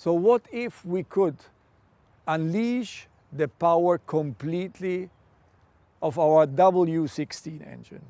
So what if we could unleash the power completely of our W16 engine?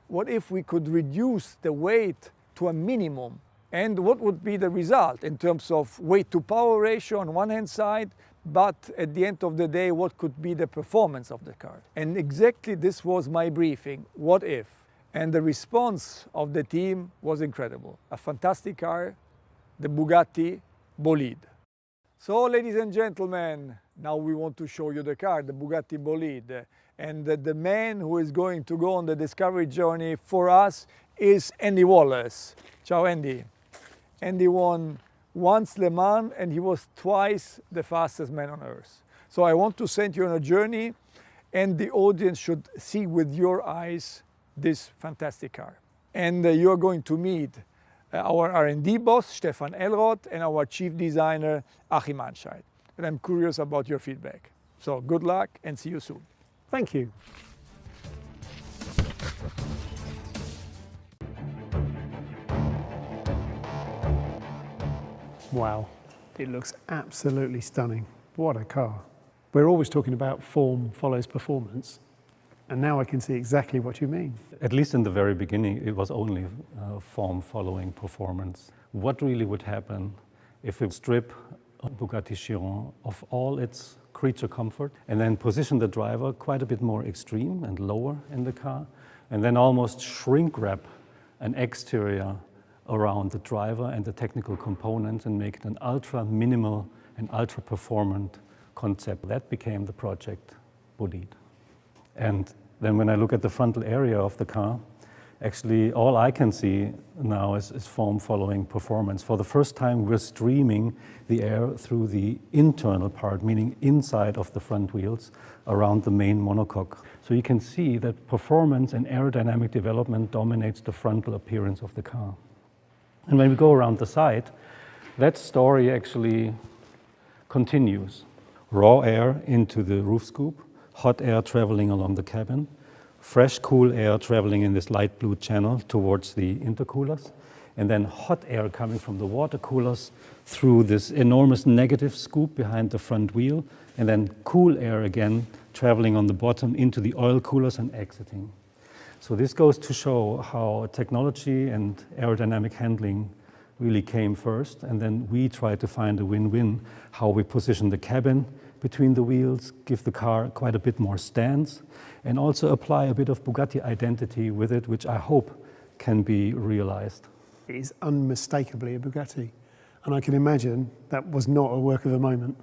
What if we could reduce the weight to a minimum? And what would be the result in terms of weight to power ratio on one hand side, but at the end of the day, what could be the performance of the car? And exactly this was my briefing, what if? And the response of the team was incredible. A fantastic car, the Bugatti Bolide. So, ladies and gentlemen, now we want to show you the car, the Bugatti Bolide. And the man who is going to go on the discovery journey for us is Andy Wallace. Ciao, Andy. Andy won once Le Mans and he was twice the fastest man on earth. So I want to send you on a journey, and the audience should see with your eyes this fantastic car. And you're going to meet our R&D boss, Stefan Elroth, and our chief designer, Achim Anscheid. And I'm curious about your feedback. So good luck and see you soon. Thank you. Wow, it looks absolutely stunning. What a car. We're always talking about form follows performance, and now I can see exactly what you mean. At least in the very beginning, it was only form following performance. What really would happen if we strip a Bugatti Chiron of all its creature comfort and then position the driver quite a bit more extreme and lower in the car, and then almost shrink wrap an exterior around the driver and the technical components and make it an ultra minimal and ultra performant concept. That became the project Bolide. And then when I look at the frontal area of the car, actually all I can see now is form following performance. For the first time, we're streaming the air through the internal part, meaning inside of the front wheels around the main monocoque. So you can see that performance and aerodynamic development dominates the frontal appearance of the car. And when we go around the side, that story actually continues. Raw air into the roof scoop, hot air traveling along the cabin, fresh cool air traveling in this light blue channel towards the intercoolers, and then hot air coming from the water coolers through this enormous negative scoop behind the front wheel, and then cool air again traveling on the bottom into the oil coolers and exiting. So this goes to show how technology and aerodynamic handling really came first, and then we try to find a win-win, how we position the cabin between the wheels, give the car quite a bit more stance, and also apply a bit of Bugatti identity with it, which I hope can be realized. It is unmistakably a Bugatti, and I can imagine that was not a work of a moment.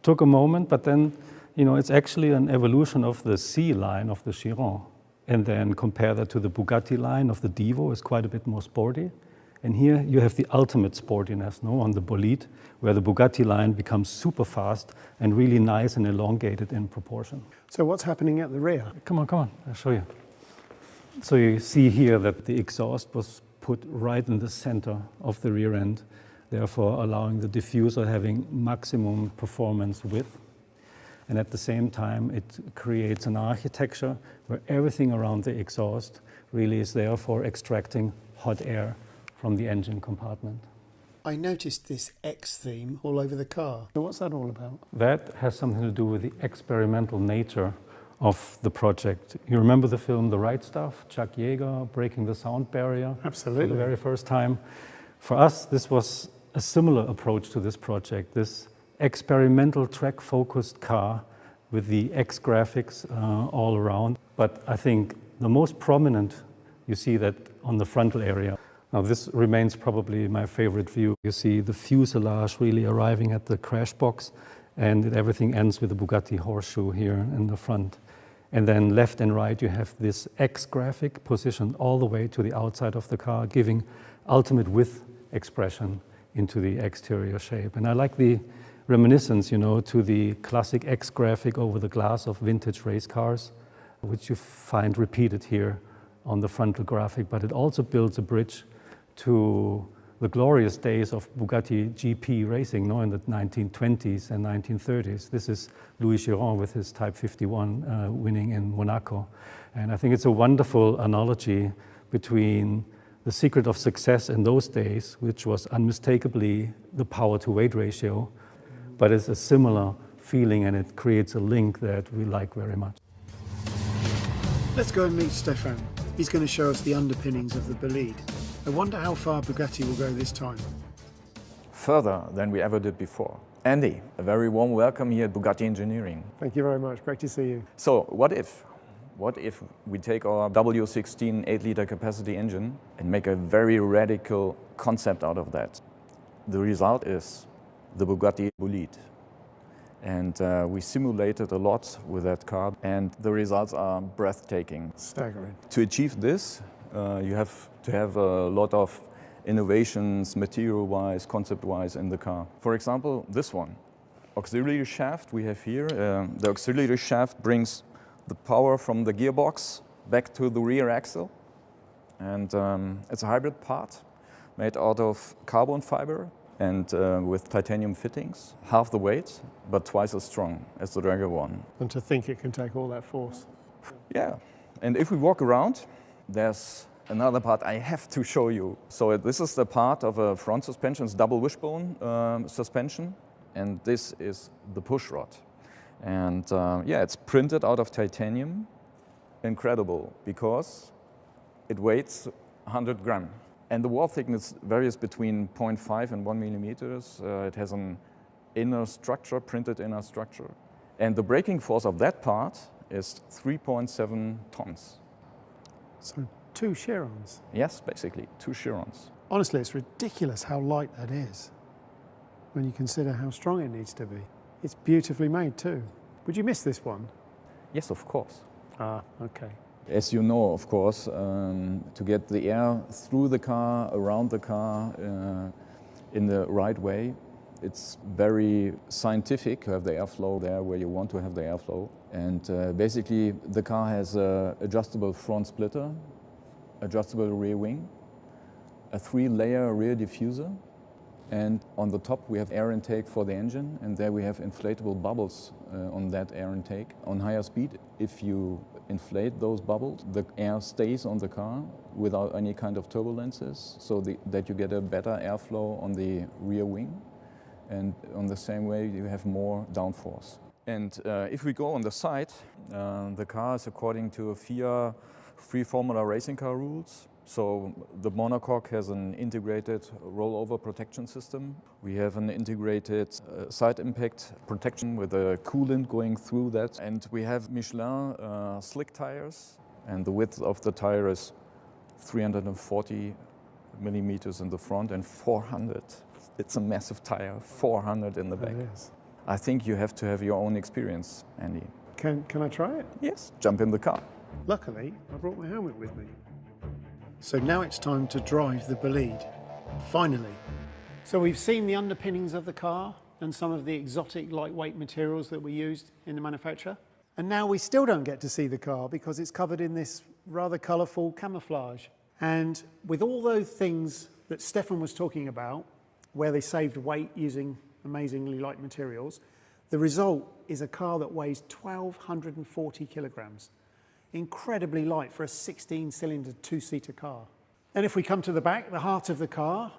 Took a moment, but then, you know, it's actually an evolution of the C line of the Chiron. And then compare that to the Bugatti line of the Divo, is quite a bit more sporty. And here you have the ultimate sportiness, no, on the Bolide, where the Bugatti line becomes super fast and really nice and elongated in proportion. So what's happening at the rear? Come on, I'll show you. So you see here that the exhaust was put right in the center of the rear end, therefore allowing the diffuser having maximum performance width. And at the same time, it creates an architecture where everything around the exhaust really is there for extracting hot air from the engine compartment. I noticed this X theme all over the car. So what's that all about? That has something to do with the experimental nature of the project. You remember the film The Right Stuff? Chuck Yeager breaking the sound barrier. Absolutely. For the very first time. For us, this was a similar approach to this project. This experimental track-focused car with the X graphics all around. But I think the most prominent, you see that on the frontal area. Now this remains probably my favorite view. You see the fuselage really arriving at the crash box, and everything ends with the Bugatti horseshoe here in the front. And then left and right you have this X graphic positioned all the way to the outside of the car, giving ultimate width expression into the exterior shape. And I like the reminiscence, you know, to the classic X graphic over the glass of vintage race cars, which you find repeated here on the frontal graphic, but it also builds a bridge to the glorious days of Bugatti GP racing, in the 1920s and 1930s. This is Louis Chiron with his Type 51 winning in Monaco. And I think it's a wonderful analogy between the secret of success in those days, which was unmistakably the power-to-weight ratio, but it's a similar feeling and it creates a link that we like very much. Let's go and meet Stefan. He's going to show us the underpinnings of the Bolide. I wonder how far Bugatti will go this time. Further than we ever did before. Andy, a very warm welcome here at Bugatti Engineering. Thank you very much. Great to see you. So, what if we take our W16 8-liter capacity engine and make a very radical concept out of that? The result is the Bugatti Bolide. And we simulated a lot with that car, and the results are breathtaking. Staggering. To achieve this, you have to have a lot of innovations, material-wise, concept-wise in the car. For example, this one, auxiliary shaft we have here. The auxiliary shaft brings the power from the gearbox back to the rear axle. And it's a hybrid part made out of carbon fiber and with titanium fittings. Half the weight, but twice as strong as the regular one. And to think it can take all that force. Yeah, and if we walk around, there's another part I have to show you. So this is the part of a front suspension, it's double wishbone suspension, and this is the push rod. And yeah, it's printed out of titanium. Incredible, because it weighs 100 grams. And the wall thickness varies between 0.5 and 1 millimeters. It has an inner structure, printed inner structure. And the braking force of that part is 3.7 tons. So 2 Chirons. Yes, basically, 2 Chirons. Honestly, it's ridiculous how light that is when you consider how strong it needs to be. It's beautifully made too. Would you miss this one? Yes, of course. Ah, okay. As you know, of course, to get the air through the car, around the car, in the right way, it's very scientific to have the airflow there where you want to have the airflow. And basically, the car has an adjustable front splitter, adjustable rear wing, a 3-layer rear diffuser, and on the top we have air intake for the engine, and there we have inflatable bubbles on that air intake. On higher speed, if you inflate those bubbles, the air stays on the car without any kind of turbulences, so that you get a better airflow on the rear wing, and on the same way you have more downforce. And if we go on the side, the car is according to FIA free formula racing car rules. So the monocoque has an integrated rollover protection system. We have an integrated side impact protection with a coolant going through that. And we have Michelin slick tires, and the width of the tire is 340 millimeters in the front and 400. It's a massive tire, 400 in the back. It is. I think you have to have your own experience, Andy. Can I try it? Yes, jump in the car. Luckily, I brought my helmet with me. So now it's time to drive the Bolide, finally. So we've seen the underpinnings of the car and some of the exotic lightweight materials that we used in the manufacture. And now we still don't get to see the car because it's covered in this rather colourful camouflage. And with all those things that Stefan was talking about, where they saved weight using amazingly light materials, the result is a car that weighs 1,240 kilograms. Incredibly light for a 16-cylinder 2-seater car. And if we come to the back, the heart of the car,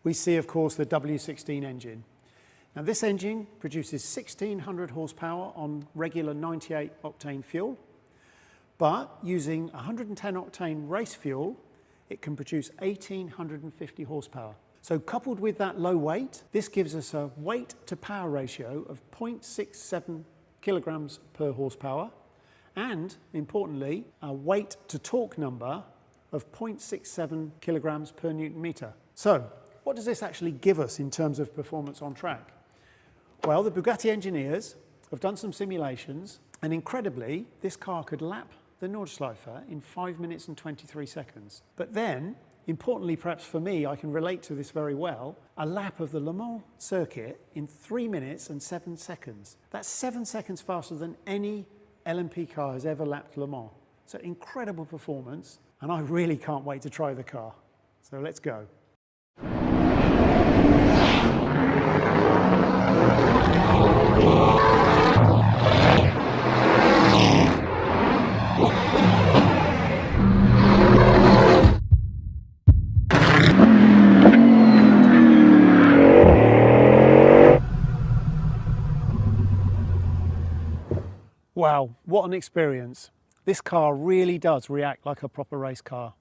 we see, of course, the W16 engine. Now, this engine produces 1,600 horsepower on regular 98-octane fuel, but using 110-octane race fuel, it can produce 1,850 horsepower. So coupled with that low weight, this gives us a weight-to-power ratio of 0.67 kilograms per horsepower, and, importantly, a weight-to-torque number of 0.67 kilograms per newton meter. So, what does this actually give us in terms of performance on track? Well, the Bugatti engineers have done some simulations, and incredibly, this car could lap the Nordschleife in 5 minutes and 23 seconds. But then, importantly perhaps for me, I can relate to this very well, a lap of the Le Mans circuit in 3 minutes and 7 seconds. That's 7 seconds faster than any LMP car has ever lapped Le Mans. So incredible performance, and I really can't wait to try the car. So let's go. Wow, what an experience. This car really does react like a proper race car.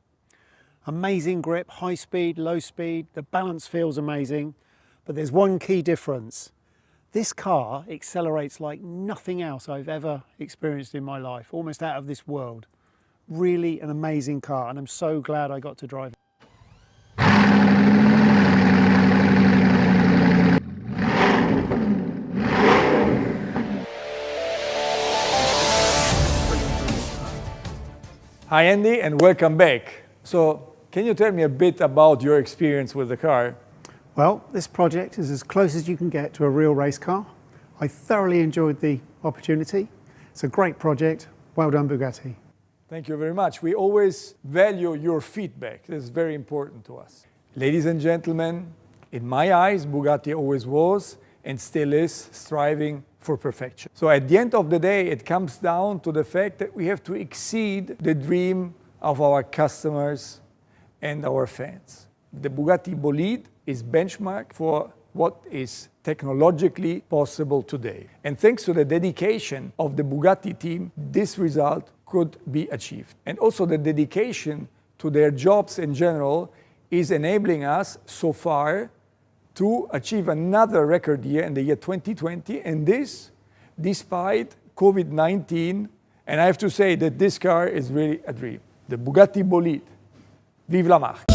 Amazing grip, high speed, low speed, the balance feels amazing, but there's one key difference. This car accelerates like nothing else I've ever experienced in my life, almost out of this world. Really an amazing car, and I'm so glad I got to drive it. Hi Andy, and welcome back. So, can you tell me a bit about your experience with the car? Well, this project is as close as you can get to a real race car. I thoroughly enjoyed the opportunity. It's a great project. Well done, Bugatti. Thank you very much. We always value your feedback. This is very important to us. Ladies and gentlemen, in my eyes, Bugatti always was and still is striving for perfection. So at the end of the day, it comes down to the fact that we have to exceed the dream of our customers and our fans. The Bugatti Bolide is benchmark for what is technologically possible today. And thanks to the dedication of the Bugatti team, this result could be achieved. And also the dedication to their jobs in general is enabling us so far to achieve another record year in the year 2020, and this despite COVID-19. And I have to say that this car is really a dream. The Bugatti Bolide. Vive la marque!